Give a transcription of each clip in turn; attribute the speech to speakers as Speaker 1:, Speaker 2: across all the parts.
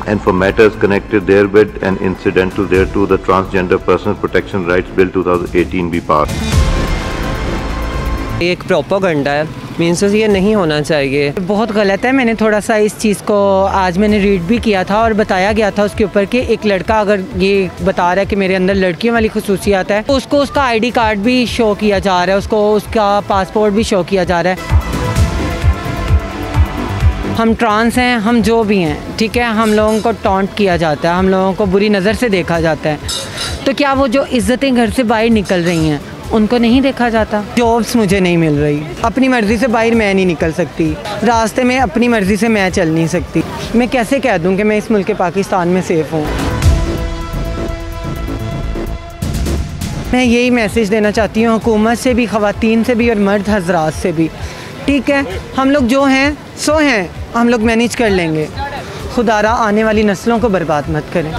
Speaker 1: and for matters connected therewith and incidental thereto, the Transgender Persons Protection Rights Bill 2018 be passed.
Speaker 2: एक propaganda है, means ये नहीं होना चाहिए,
Speaker 3: बहुत गलत है। मैंने थोड़ा सा इस चीज़ को आज मैंने रीड भी किया था और बताया गया था उसके ऊपर कि एक लड़का अगर ये बता रहा है कि मेरे अंदर लड़कियों वाली खसूसियात है तो उसको उसका आईडी कार्ड भी शो किया जा रहा है, उसको उसका पासपोर्ट भी शो किया जा रहा है। हम ट्रांस हैं, हम जो भी हैं, ठीक है, हम लोगों को टॉन्ट किया जाता है, हम लोगों को बुरी नज़र से देखा जाता है। तो क्या वो जो इज़्ज़तें घर से बाहर निकल रही हैं उनको नहीं देखा जाता? जॉब्स मुझे नहीं मिल रही, अपनी मर्ज़ी से बाहर मैं नहीं निकल सकती, रास्ते में अपनी मर्ज़ी से मैं चल नहीं सकती। मैं कैसे कह दूं कि मैं इस मुल्क पाकिस्तान में सेफ़ हूँ? मैं यही मैसेज देना चाहती हूँ हुकूमत से भी, ख़वातीन से भी और मर्द हज़रात से भी, ठीक है, हम लोग जो हैं सो हैं, हम लोग मैनेज कर लेंगे। खुदारा आने वाली नस्लों को बर्बाद मत करें।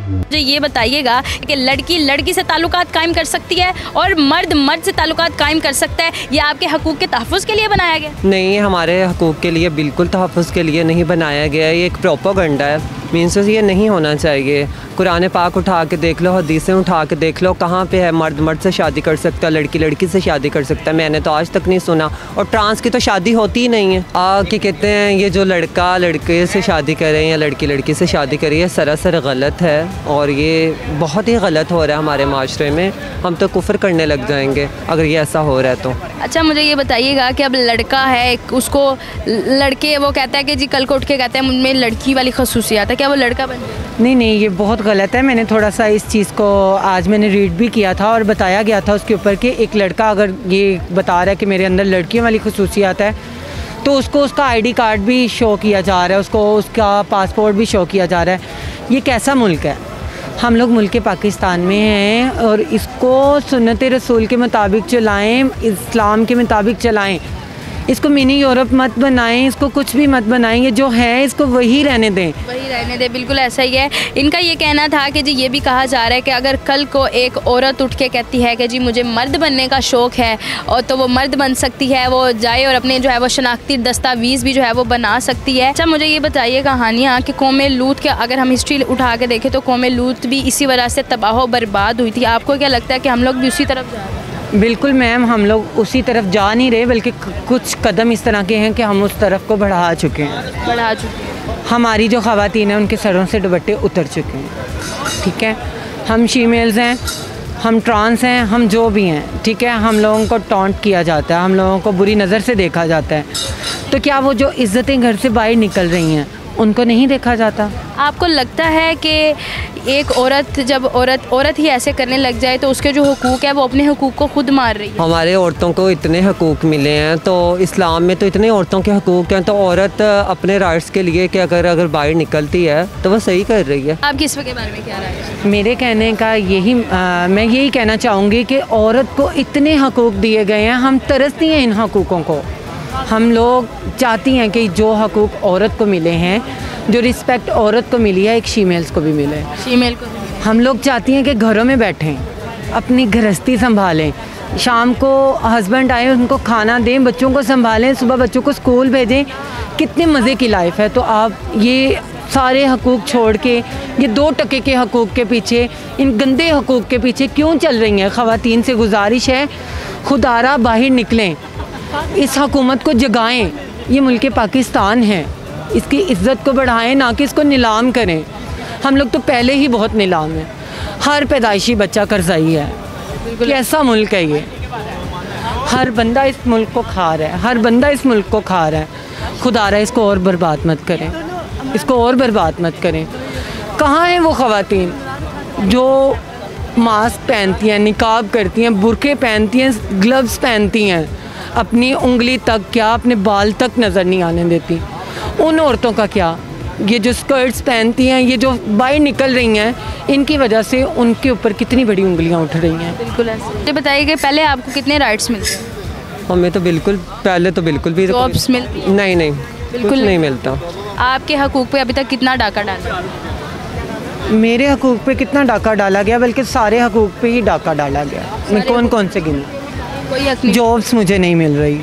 Speaker 4: मुझे ये बताइएगा कि लड़की लड़की से ताल्लुकात कायम कर सकती है और मर्द मर्द से ताल्लुकात कायम कर सकता है, ये आपके हकूक़ के तहफ़्फ़ुज़ के लिए बनाया गया?
Speaker 2: नहीं, हमारे हकूक़ के लिए बिल्कुल तहफ़्फ़ुज़ के लिए नहीं बनाया गया, ये एक प्रोपेगेंडा है, मीन्स ये नहीं होना चाहिए। कुरान पाक उठा के देख लो, हदीसें उठा के देख लो, कहाँ पे है मर्द मर्द से शादी कर सकता है, लड़की लड़की से शादी कर सकता है? मैंने तो आज तक नहीं सुना। और ट्रांस की तो शादी होती ही नहीं है। कि कहते हैं ये जो लड़का लड़के से शादी करे या लड़की लड़की से शादी करे, ये सरासर गलत है और ये बहुत ही गलत हो रहा है हमारे माशरे में। हम तो कुफ्र करने लग जाएंगे अगर ये ऐसा हो रहा है तो।
Speaker 4: अच्छा, मुझे ये बताइएगा कि अब लड़का है, उसको लड़के वो कहता है कि जी कल को उठ के कहते हैं मुझमें लड़की वाली खसूसियात है, क्या वो लड़का बन जाए?
Speaker 3: नहीं, ये बहुत गलत है। मैंने थोड़ा सा इस चीज़ को आज मैंने रीड भी किया था और बताया गया था उसके ऊपर कि एक लड़का अगर ये बता रहा है कि मेरे अंदर लड़कियों वाली खसूसियात है तो उसको उसका आईडी कार्ड भी शो किया जा रहा है, उसको उसका पासपोर्ट भी शो किया जा रहा है। ये कैसा मुल्क है? हम लोग मुल्क पाकिस्तान में हैं और इसको सुन्नत रसूल के मुताबिक चलाएं, इस्लाम के मुताबिक चलाएं। इसको मिनी यूरोप मत बनाएं, इसको कुछ भी मत बनाएं, ये जो है इसको वही रहने दें,
Speaker 4: वही रहने दें। बिल्कुल ऐसा ही है। इनका ये कहना था कि जी ये भी कहा जा रहा है कि अगर कल को एक औरत उठ के कहती है कि जी मुझे मर्द बनने का शौक़ है और तो वो मर्द बन सकती है, वो जाए और अपने जो है वो शनाख्ती दस्तावीज़ भी जो है वो बना सकती है। अच्छा, मुझे ये बताइए कहानियाँ कि कौम लूत के अगर हम हिस्ट्री उठा के देखें तो कौम लूत भी इसी वजह से तबाह बर्बाद हुई थी। आपको क्या लगता है कि हम लोग भी उसी तरफ जा रहे हैं?
Speaker 3: बिल्कुल मैम, हम लोग उसी तरफ जा नहीं रहे, बल्कि कुछ कदम इस तरह के हैं कि हम उस तरफ को बढ़ा चुके हैं। हमारी जो ख़वातीन हैं उनके सरों से दुपट्टे उतर चुके हैं, ठीक है। हम फीमेल्स हैं, हम ट्रांस हैं, हम जो भी हैं, ठीक है, हम लोगों को टॉन्ट किया जाता है, हम लोगों को बुरी नज़र से देखा जाता है। तो क्या वो जो इज़्ज़तें घर से बाहर निकल रही हैं उनको नहीं देखा जाता?
Speaker 4: आपको लगता है कि एक औरत जब औरत ही ऐसे करने लग जाए तो उसके जो हुकूक है वो अपने हुकूक को खुद मार रही है? हमारे
Speaker 2: औरतों को इतने हुकूक मिले हैं, तो इस्लाम में तो इतने औरतों के हुकूक हैं, तो औरत अपने राइट्स के लिए कि अगर बाहर निकलती है तो वो सही कर रही है।
Speaker 4: आप किस के बारे में क्या राय है?
Speaker 3: मेरे कहने का यही मैं यही कहना चाहूँगी कि औरत को इतने हुकूक दिए गए हैं, हम तरसती हैं इन हुकूकों को। हम लोग चाहती हैं कि जो हकूक़ औरत को मिले हैं, जो रिस्पेक्ट औरत को मिली है, एक फीमेल्स को भी मिले,
Speaker 4: फीमेल को भी।
Speaker 3: हम लोग चाहती हैं कि घरों में बैठें, अपनी गृहस्थी संभालें, शाम को हस्बैंड आए उनको खाना दें, बच्चों को संभालें, सुबह बच्चों को स्कूल भेजें। कितने मज़े की लाइफ है। तो आप ये सारे हकूक़ छोड़ के ये 2 टके के हकूक़ के पीछे, इन गंदे हकूक़ के पीछे क्यों चल रही हैं? ख़वातीन से गुजारिश है, खुदारा बाहर निकलें, इस हुकूमत को जगाएं। ये मुल्क पाकिस्तान है, इसकी इज़्ज़त को बढ़ाएं, ना कि इसको नीलाम करें। हम लोग तो पहले ही बहुत नीलाम हैं, हर पैदाइशी बच्चा कर्ज़ाई है। कैसा मुल्क है ये? हर बंदा इस मुल्क को खा रहा है, हर बंदा इस मुल्क को खा रहा है। खुदारा इसको और बर्बाद मत करें, इसको और बर्बाद मत करें। कहाँ हैं वो ख़वातीन जो मास्क पहनती हैं, निकाब करती हैं, बुरके पहनती हैं, ग्लव्स पहनती हैं, अपनी उंगली तक क्या अपने बाल तक नज़र नहीं आने देती? उन औरतों का क्या? ये जो स्कर्ट्स पहनती हैं, ये जो बाहर निकल रही हैं, इनकी वजह से उनके ऊपर कितनी बड़ी उंगलियां उठ रही हैं।
Speaker 4: बिल्कुल ऐसे। ये बताइए कि पहले आपको कितने राइट्स मिलते हैं?
Speaker 2: हमें तो बिल्कुल पहले तो बिल्कुल भी
Speaker 4: जॉब्स मिलती?
Speaker 2: नहीं, बिल्कुल नहीं मिलता।
Speaker 4: आपके हकूक़ पे अभी तक कितना डाका डाला?
Speaker 3: मेरे हकूक़ पे कितना डाका डाला गया? बल्कि सारे हकूक़ पे ही डाका डाला गया। मैं कौन कौन से गिनूं?
Speaker 4: कोई
Speaker 3: जॉब्स मुझे नहीं मिल रही,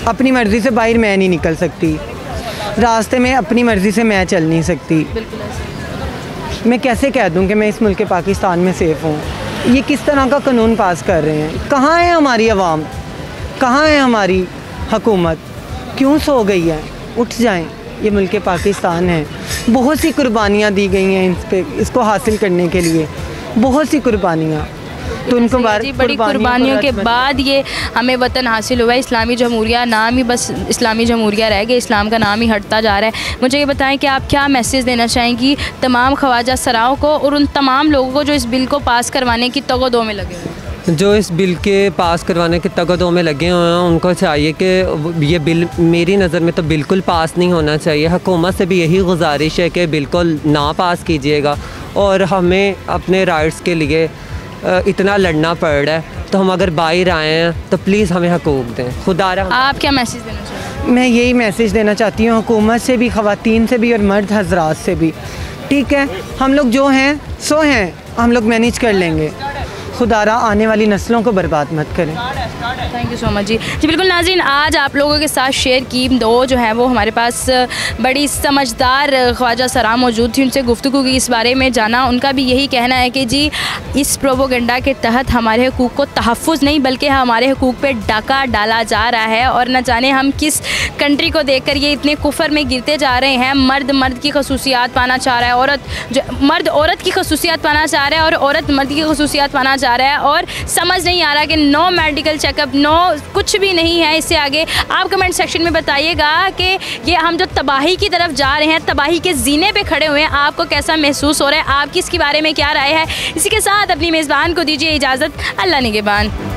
Speaker 3: अपनी मर्ज़ी से बाहर मैं नहीं निकल सकती, रास्ते में अपनी मर्ज़ी से मैं चल नहीं सकती। मैं कैसे कह दूं कि मैं इस मुल्क पाकिस्तान में सेफ़ हूँ? ये किस तरह का कानून पास कर रहे हैं? कहाँ है हमारी आवाम, कहाँ है हमारी हुकूमत? क्यों सो गई है? उठ जाएं, ये मुल्क पाकिस्तान है। बहुत सी कुर्बानियाँ दी गई हैं इसको हासिल करने के लिए, बहुत सी कुर्बानियाँ। तो उनको
Speaker 4: बड़ी कुर्बानियों के बाद ये हमें वतन हासिल हुआ है। इस्लामी जमहूरिया नाम ही बस इस्लामी जमहूरिया रह गया, इस्लाम का नाम ही हटता जा रहा है। मुझे ये बताएं कि आप क्या मैसेज देना चाहेंगी तमाम ख्वाजा सराओं को और उन तमाम लोगों को जो इस बिल को पास करवाने की तगोदो में लगे हुए हैं?
Speaker 2: जो इस बिल के पास करवाने के तगदों में लगे हुए हैं उनको चाहिए कि ये बिल मेरी नज़र में तो बिल्कुल पास नहीं होना चाहिए। हुकूमत से भी यही गुजारिश है कि बिल्कुल ना पास कीजिएगा, और हमें अपने राइट्स के लिए इतना लड़ना पड़ रहा है, तो हम अगर बाहर आए हैं तो प्लीज़ हमें हकूक़ दें। खुदा रहा।
Speaker 4: आप क्या मैसेज देना चाहते हैं?
Speaker 3: मैं यही मैसेज देना चाहती हूँ हुकूमत से भी, ख़वातीन से भी और मर्द हजरात से भी। ठीक है, हम लोग जो हैं सो हैं, हम लोग मैनेज कर लेंगे। खुदारा आने वाली नस्लों को बर्बाद मत करें।
Speaker 4: थैंक यू सो मच जी। बिल्कुल नाज़रीन, आज आप लोगों के साथ शेयर की दो जो है वो हमारे पास बड़ी समझदार ख्वाजा सरा मौजूद थी, उनसे गुफ्तगू की, इस बारे में जाना। उनका भी यही कहना है कि जी इस प्रोपोगंडा के तहत हमारे हकूक़ को तहफ़्फ़ुज़ नहीं बल्कि हमारे हकूक़ पे डाका डाला जा रहा है, और न जाने हम किस कंट्री को देख कर ये इतने कुफर में गिरते जा रहे हैं। मर्द मर्द की खसूसियात पाना चाह रहा है, मर्द औरत की खसूसियात पाना चाह रहा है और औरत मर्द की खसूसियात पाना चाह रहा है, और समझ नहीं आ रहा कि नो मेडिकल चेकअप, नो कुछ भी नहीं है इससे आगे। आप कमेंट सेक्शन में बताइएगा कि ये हम जो तबाही की तरफ जा रहे हैं, तबाही के जीने पे खड़े हुए हैं, आपको कैसा महसूस हो रहा है? आपकी इसके बारे में क्या राय है? इसी के साथ अपनी मेज़बान को दीजिए इजाज़त। अल्लाह निगहबान।